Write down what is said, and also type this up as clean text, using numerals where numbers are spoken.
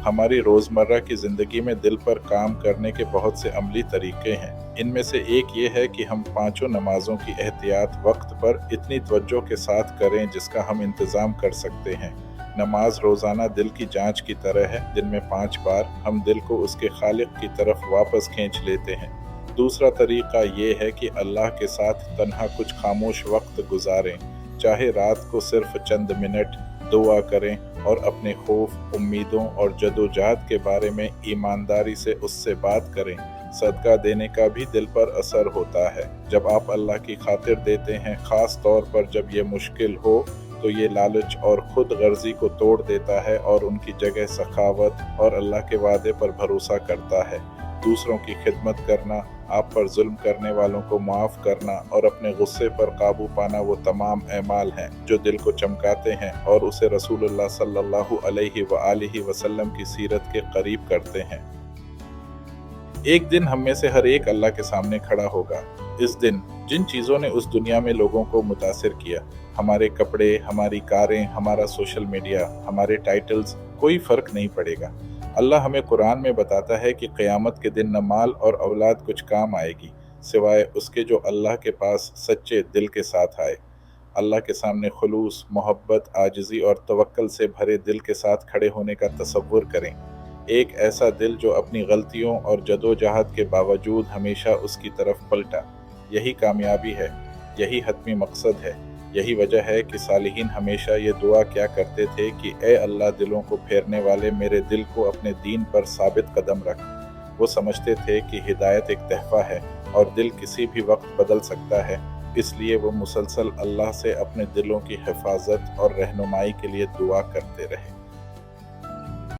हमारी रोज़मर्रा की ज़िंदगी में दिल पर काम करने के बहुत से अमली तरीके हैं। इनमें से एक ये है कि हम पाँचों नमाज़ों की एहतियात वक्त पर इतनी तवज्जो के साथ करें जिसका हम इंतज़ाम कर सकते हैं। नमाज रोज़ाना दिल की जांच की तरह है। दिन में 5 बार हम दिल को उसके खालिक की तरफ वापस खींच लेते हैं। दूसरा तरीका ये है कि अल्लाह के साथ तन्हा कुछ खामोश वक्त गुजारें, चाहे रात को सिर्फ चंद मिनट दुआ करें और अपने खौफ, उम्मीदों और जदोजहद के बारे में ईमानदारी से उससे बात करें। सदका देने का भी दिल पर असर होता है। जब आप अल्लाह की खातिर देते हैं, ख़ास तौर पर जब ये मुश्किल हो, तो ये लालच और खुद गर्जी को तोड़ देता है और उनकी जगह सखावत और अल्लाह के वादे पर भरोसा करता है। दूसरों की खिदमत करना, आप पर जुल्म करने वालों को माफ़ करना और अपने गुस्से पर काबू पाना वो तमाम एमाल हैं जो दिल को चमकाते हैं और उसे रसूलुल्लाह सल्लल्लाहु अलैहि वसल्लम की सीरत के करीब करते हैं। एक दिन हम में से हर एक अल्लाह के सामने खड़ा होगा। इस दिन जिन चीज़ों ने उस दुनिया में लोगों को मुतासिर किया, हमारे कपड़े, हमारी कारें, हमारा सोशल मीडिया, हमारे टाइटल्स, कोई फ़र्क नहीं पड़ेगा। अल्लाह हमें कुरान में बताता है कि क़यामत के दिन न माल और औलाद कुछ काम आएगी, सिवाय उसके जो अल्लाह के पास सच्चे दिल के साथ आए। अल्लाह के सामने खुलूस, मोहब्बत, आजिज़ी और तवक्कुल से भरे दिल के साथ खड़े होने का तसव्वुर करें। एक ऐसा दिल जो अपनी गलतियों और जदोजहद के बावजूद हमेशा उसकी तरफ पलटा। यही कामयाबी है, यही हतमी मकसद है। यही वजह है कि सालिहीन हमेशा ये दुआ क्या करते थे कि ए अल्लाह, दिलों को फेरने वाले, मेरे दिल को अपने दीन पर साबित कदम रख। वो समझते थे कि हिदायत एक तहफ़ा है और दिल किसी भी वक्त बदल सकता है, इसलिए वो मुसलसल अल्लाह से अपने दिलों की हिफाजत और रहनुमाई के लिए दुआ करते रहे।